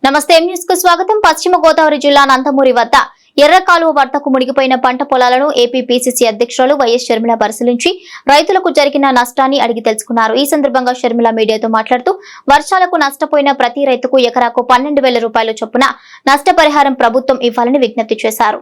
నమస్తే న్యూస్ కు స్వాగతం. పశ్చిమ గోదావరి జిల్లా నందమూరి వద్ద ఎర్ర కాలువ వరదకు మునిగిపోయిన పంట పొలాలను ఏపీ పీసీసీ అధ్యక్షురాలు వైఎస్ షర్మిల పరిశీలించి రైతులకు జరిగిన నష్టాన్ని అడిగి తెలుసుకున్నారు. ఈ సందర్భంగా షర్మిల మీడియాతో మాట్లాడుతూ వర్షాలకు నష్టపోయిన ప్రతి రైతుకు ఎకరాకు 12,000 రూపాయల చొప్పున నష్టపరిహారం ప్రభుత్వం ఇవ్వాలని విజ్ఞప్తి చేశారు.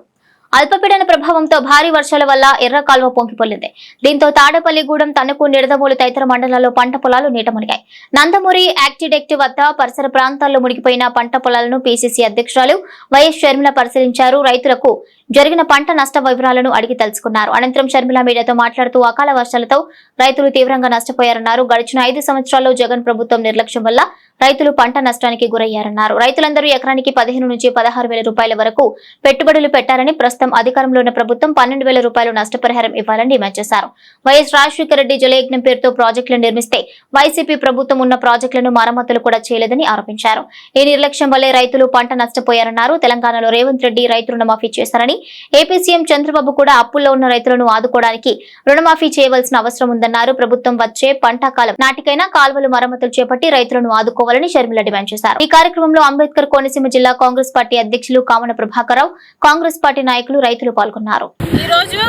అల్పపీడన ప్రభావంతో భారీ వర్షాల వల్ల ఎర్ర కాలువ పొంగిపోయింది. దీంతో తాడేపల్లిగూడెం, తణుకు, నిడదవోలు తదితర మండలాల్లో పంట పొలాలు నీట మునిగాయి. నందమూరి యాక్టిడెక్ట్ వద్ద పరిసర ప్రాంతాల్లో మునిగిపోయిన పంట పొలాలను పీసీసీ అధ్యక్షురాలు వైఎస్ షర్మిల పరిశీలించారు. రైతులకు జరిగిన పంట నష్ట వివరాలను అడిగి తెలుసుకున్నారు. అనంతరం షర్మిల మీడియాతో మాట్లాడుతూ అకాల వర్షాలతో రైతులు తీవ్రంగా నష్టపోయారన్నారు. గడిచిన 5 సంవత్సరాల్లో జగన్ ప్రభుత్వం నిర్లక్ష్యం వల్ల రైతులు పంట నష్టానికి గురయ్యారన్నారు. రైతులందరూ ఎకరానికి 15 నుంచి 16,000 రూపాయల వరకు పెట్టుబడులు పెట్టారని, ప్రస్తుతం అధికారంలో ఉన్న ప్రభుత్వం 12,000 రూపాయలు నష్టపరిహారం ఇవ్వాలని డిమాండ్ చేశారు. వైఎస్ రాజశేఖర రెడ్డి జలయజ్ఞం పేరుతో ప్రాజెక్టులను నిర్మిస్తే వైసీపీ ప్రభుత్వం ఉన్న ప్రాజెక్టులను మరమ్మతులు కూడా చేయలేదని ఆరోపించారు. ఈ నిర్లక్ష్యం వల్లే రైతులు పంట నష్టపోయారన్నారు. తెలంగాణలో రేవంత్ రెడ్డి రైతు రుణమాఫీ చేశారని, ఏపీ సీఎం చంద్రబాబు కూడా అప్పుల్లో ఉన్న రైతులను ఆదుకోవడానికి రుణమాఫీ చేయవలసిన అవసరం ఉందన్నారు. ప్రభుత్వం వచ్చే పంట కాలం నాటికైనా కాల్వలు మరమ్మతులు చేపట్టి రైతులను ఆదుకోవాలని షర్మిల డిమాండ్ చేశారు. ఈ కార్యక్రమంలో అంబేద్కర్ కోనసీమ జిల్లా కాంగ్రెస్ పార్టీ అధ్యక్షులు కామన ప్రభాకరరావు, కాంగ్రెస్ పార్టీ నాయకులు, రైతులు పాల్గొన్నారు. ఈ రోజు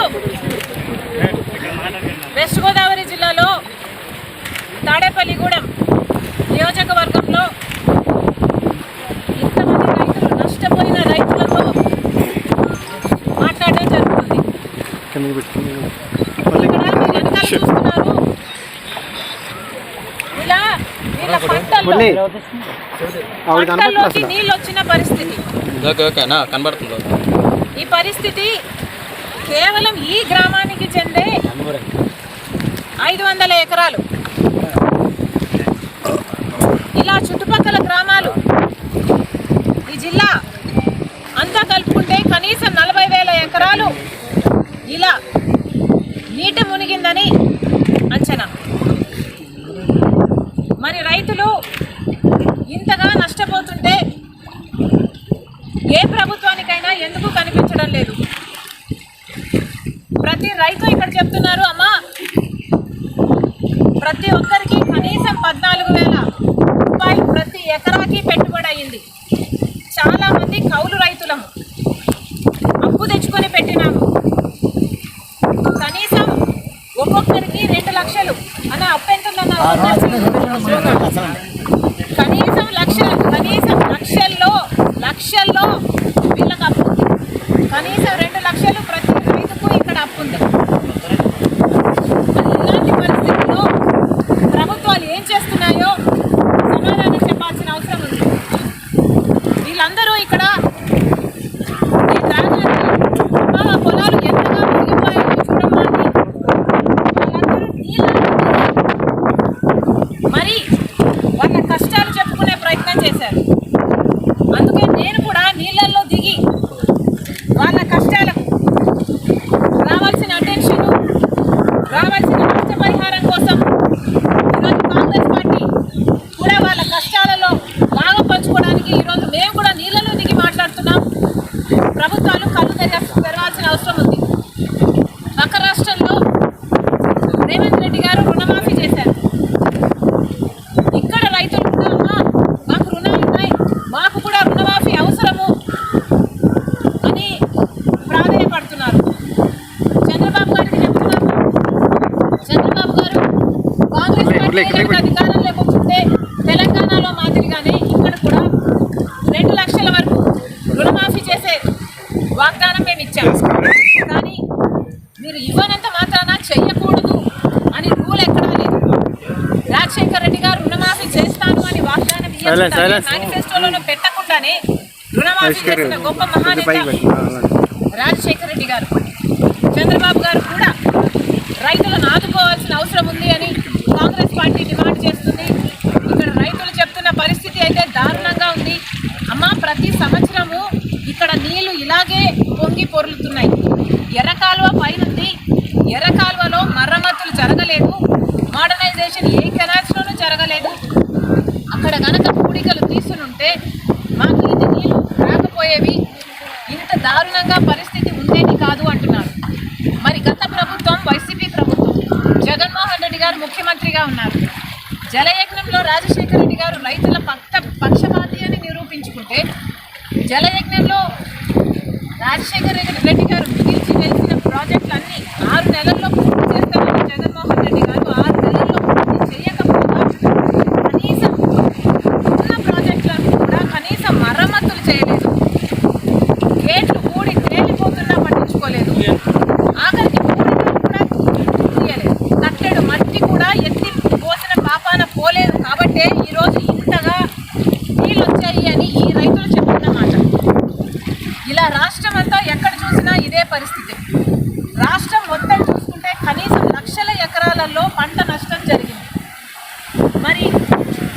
వెస్ట్ గోదావరి జిల్లాలో తాడేపల్లిగూడెం నియోజకవర్గంలో ఇంతమంది రైతులు, నష్టపోయిన రైతులతో మాట్లాడడం జరుగుతుంది. ఇక్కడ మీరు వెనకాల చూస్తున్నారు, ఇలా వీళ్ళ పంటల్లోకి నీళ్ళు వచ్చిన పరిస్థితి. ఈ పరిస్థితి కేవలం ఈ గ్రామానికి చెందే 500 ఎకరాలు. ఇలా చుట్టుపక్కల గ్రామాలు, ఈ జిల్లా అంతా కలుపుకుంటే కనీసం 40,000 ఎకరాలు ఇలా నీట మునిగిందని అంచనా. మరి రైతులు ఇంతగా నష్టపోతుంటే ఏ ప్రభుత్వానికైనా ఎందుకు కనిపించడం లేదు? ప్రతి రైతు ఇక్కడ చెప్తున్నారు, అమ్మా ప్రతి ఒక్కరికి కనీసం 14,000 రూపాయలు ప్రతి ఎకరాకి పెట్టుబడి అయింది. చాలా మంది కౌలు రైతులము, అప్పు తెచ్చుకొని పెట్టినాము. కనీసం ఒక్కొక్కరికి 2 లక్షలు అన్న అప్పు ఎంతుందన్న, కనీసం లక్షల్లో వీళ్ళకి అప్పు ఉంది. కనీసం 2 లక్షలు ప్రతి రైతుకు ఇక్కడ అప్పు ఉంది. ఇలాంటి పరిస్థితుల్లో ప్రభుత్వాలు ఏం చేస్తున్నాయో సమాధానం చెప్పాల్సిన అవసరం ఉంది. వీళ్ళందరూ ఇక్కడ పొలాలు ఎంతగా మునిగిపోయాయో చూడమ్మా అని వాళ్ళందరూ మరి వాళ్ళ కష్టాలు చెప్పుకునే ప్రయత్నం చేశారు. అందుకే నేను కూడా నీళ్ళల్లో దిగి వాళ్ళ కష్టాలకు రావాల్సిన అటెన్షన్, రావాల్సిన నష్టపరిహారం కోసం ఈరోజు కాంగ్రెస్ పార్టీ కూడా వాళ్ళ కష్టాలలో భాగం పంచుకోవడానికి ఈరోజు మేము కూడా నీళ్ళలో దిగి మాట్లాడుతున్నాం. ప్రభుత్వాలు కళ్ళు తెరవాల్సిన అవసరం ఉంది. పక్క రాష్ట్రంలో రేవంత్ రెడ్డి గారు రుణమాఫీ చేశారు. ఇక్కడ రైతులు కూడా మాకు రుణాలు ఉన్నాయి, మాకు కూడా రుణమాఫీ అవసరము అని ప్రాధాన్యపడుతున్నారు. చంద్రబాబు గారికి చెప్తున్నారు, చంద్రబాబు గారు కాంగ్రెస్ పార్టీ అధికారంలో కూర్చుంటే తెలంగాణలో మాదిరిగానే ఇక్కడ కూడా 2 లక్షల వరకు రుణమాఫీ చేసే వాగ్దానం మేము ఇచ్చాము. కానీ మీరు ఇవ్వనంత మాత్రాన చెయ్యకూడదు అని రూల్ ఎక్కడా లేదు. రాజశేఖర రెడ్డి గారు రుణమాఫీ చేస్తాను అని వాగ్దానం మేనిఫెస్టోలో పెట్టకుండానే రుణమాఫీ చేసిన గొప్ప మహానేత రాజశేఖర రెడ్డి గారు. చంద్రబాబు గారు కూడా రైతులను ఆదుకోవాల్సిన అవసరం ఉంది అని కాంగ్రెస్ పార్టీ డిమాండ్ చేస్తుంది. ఇక్కడ రైతులు చెప్తున్న పరిస్థితి అయితే దారుణంగా ఉంది. అమ్మ ప్రతి సంవత్సరము ఇక్కడ నీళ్లు ఇలాగే పొంగి పొర్లుతున్నాయి. ఎర్ర కాలువ పైనుంది, ఎర్ర కాలువలో మరమ్మతులు జరగలేదు, మోడర్నైజేషన్ ఏ కెనాల్స్లోనూ జరగలేదు. అక్కడ గనక పూడికలు తీసునుంటే మాకు ఇది నీళ్లు రాకపోయేవి, ఇంత దారుణంగా పరిస్థితి ఉండేది కాదు అంటున్నారు. మరి గత ప్రభుత్వం, వైసీపీ ప్రభుత్వం, జగన్మోహన్ రెడ్డి గారు ముఖ్యమంత్రిగా ఉన్నారు. జలయజ్ఞంలో రాజశేఖర రెడ్డి గారు రైతుల పక్షపాతి అని నిరూపించారు. సమర్పించుకుంటే జలయజ్ఞంలో రాజశేఖర్ రెడ్డి గారు మిగిల్చి గెలిచిన ప్రాజెక్టులన్నీ 6 నెలల్లో పూర్తి చేస్తామని జగన్మోహన్ రెడ్డి గారు 6 నెలల్లో పూర్తి చేయకపోగా కనీసం ఉన్న ప్రాజెక్టులను కూడా కనీసం మరమ్మతులు చేయలేదు. గేట్లు కూడి తేలిపోతున్నా పట్టించుకోలేదు. ఆఖరికి పూడికలు కూడా తీయలేదు. కట్టెడు మట్టి కూడా ఎత్తి పోసిన పాపాన పోలేదు. కాబట్టే ఈరోజు ఇంతగా నీళ్ళు వచ్చాయి అని ఈ రైతులు చెప్తున్నమాట. ఇలా రాష్ట్రం అంతా ఎక్కడ చూసినా ఇదే పరిస్థితి. రాష్ట్రం మొత్తం చూసుకుంటే కనీసం లక్షల ఎకరాలలో పంట నష్టం జరిగింది. మరి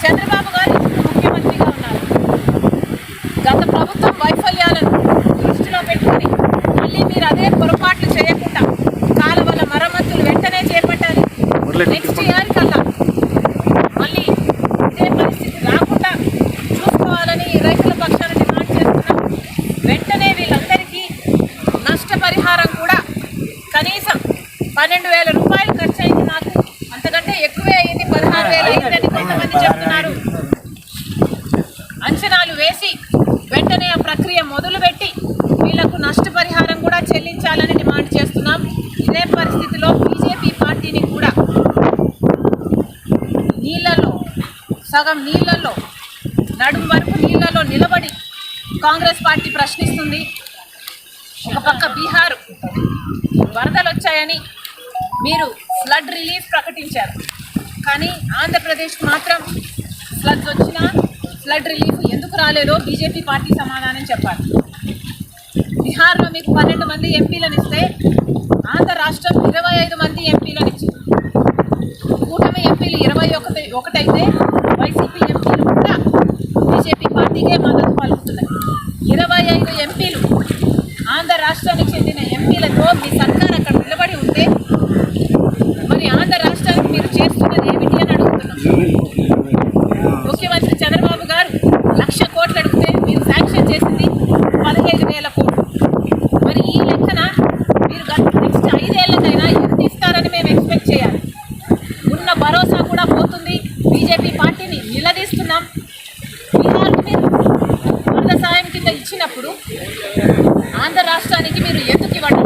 చంద్రబాబు గారు ఇప్పుడు ముఖ్యమంత్రిగా ఉన్నారు. గత ప్రభుత్వం వైఫల్యాలను దృష్టిలో పెట్టుకొని మళ్ళీ మీరు అదే పొరపాట్లు చేయకుండా కాలువల మరమ్మతులు వెంటనే చేపట్టాలి. నెక్స్ట్ ఇయర్ కల్లా మళ్ళీ ఇదే పరిస్థితి రాకుండా చూసుకోవాలని రైతుల పక్షాన డిమాండ్ చేస్తున్నాం. వెంటనే వీళ్ళందరికీ నష్టపరిహారం కూడా కనీసం 12,000 రూపాయలు ఖర్చు అయింది. నాకు అంతకంటే ఎక్కువే అయింది, 16,000 అయిందని కొంతమంది చెప్తున్నారు. అంచనాలు వేసి వెంటనే ఆ ప్రక్రియ మొదలుపెట్టి వీళ్లకు నష్టపరిహారం కూడా చెల్లించాలని డిమాండ్ చేస్తున్నాం. ఇదే పరిస్థితిలో బీజేపీ పార్టీని కూడా నీళ్లలో సగం నీళ్లలో నడుము వరకు నీళ్లలో నిలబడి కాంగ్రెస్ పార్టీ ప్రశ్నిస్తుంది. ఒక పక్క బీహార్ వరదలు వచ్చాయని మీరు ఫ్లడ్ రిలీఫ్ ప్రకటించారు, కానీ ఆంధ్రప్రదేశ్కి మాత్రం ఫ్లడ్స్ వచ్చినా ఫ్లడ్ రిలీఫ్ ఎందుకు రాలేదో బీజేపీ పార్టీ సమాధానం చెప్పాలి. బీహార్లో మీకు 12 మంది ఎంపీలను ఇస్తే ఆంధ్ర రాష్ట్రం 25 మంది ఎంపీలను ఇచ్చింది. కూటమి ఎంపీలు 21 అయితే వైసీపీ ఎంపీలు కూడా బీజేపీ పార్టీకే మద్దతు పలుకుతున్నాయి. 25 ఎంపీలు ఆంధ్ర రాష్ట్రానికి చెందిన ఎంపీలతో మీ సర్కార్ అక్కడ నిలబడి ఉంటే మరి ఆంధ్ర రాష్ట్రానికి మీరు చేస్తున్నది ఏమిటి అని అడుగుతున్నాం. ముఖ్యమంత్రి చంద్రబాబు గారు 1,00,000 కోట్లు అడిగితే మీరు శాంక్షన్ చేసింది 15,000 కోట్లు. మరి ఈ లెక్కన మీరు నెక్స్ట్ 5 ఏళ్లకైనా ఎంత ఇస్తారని మేము ఎక్స్పెక్ట్ చేయాలి. ఉన్న భరోసా కూడా పోతుంది. బీజేపీ పార్టీని నిలదీస్తున్నాం. బీహార్కు మీరు వరద సాయం కింద ఇచ్చినప్పుడు ఆంధ్ర రాష్ట్రానికి మీరు ఎందుకు ఇవ్వండి?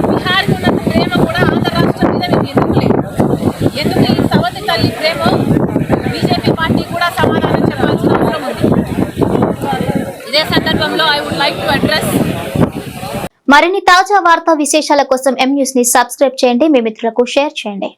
బీహార్కి ఉన్నంత ప్రేమ కూడా ఆంధ్ర రాష్ట్రం మీద మీకు ఎందుకు లేదు? ఎందుకు ఈ సవతి తల్లి ప్రేమ బీజేపీ పార్టీ కూడా సమాధానం చెప్పాల్సిన అవసరం ఉంది. ఇదే సందర్భంలో I would like to address. మరిన్ని తాజా వార్తా విశేషాల కోసం ఎం న్యూస్ ని సబ్స్క్రైబ్ చేయండి, మీ మిత్రులకు షేర్ చేయండి.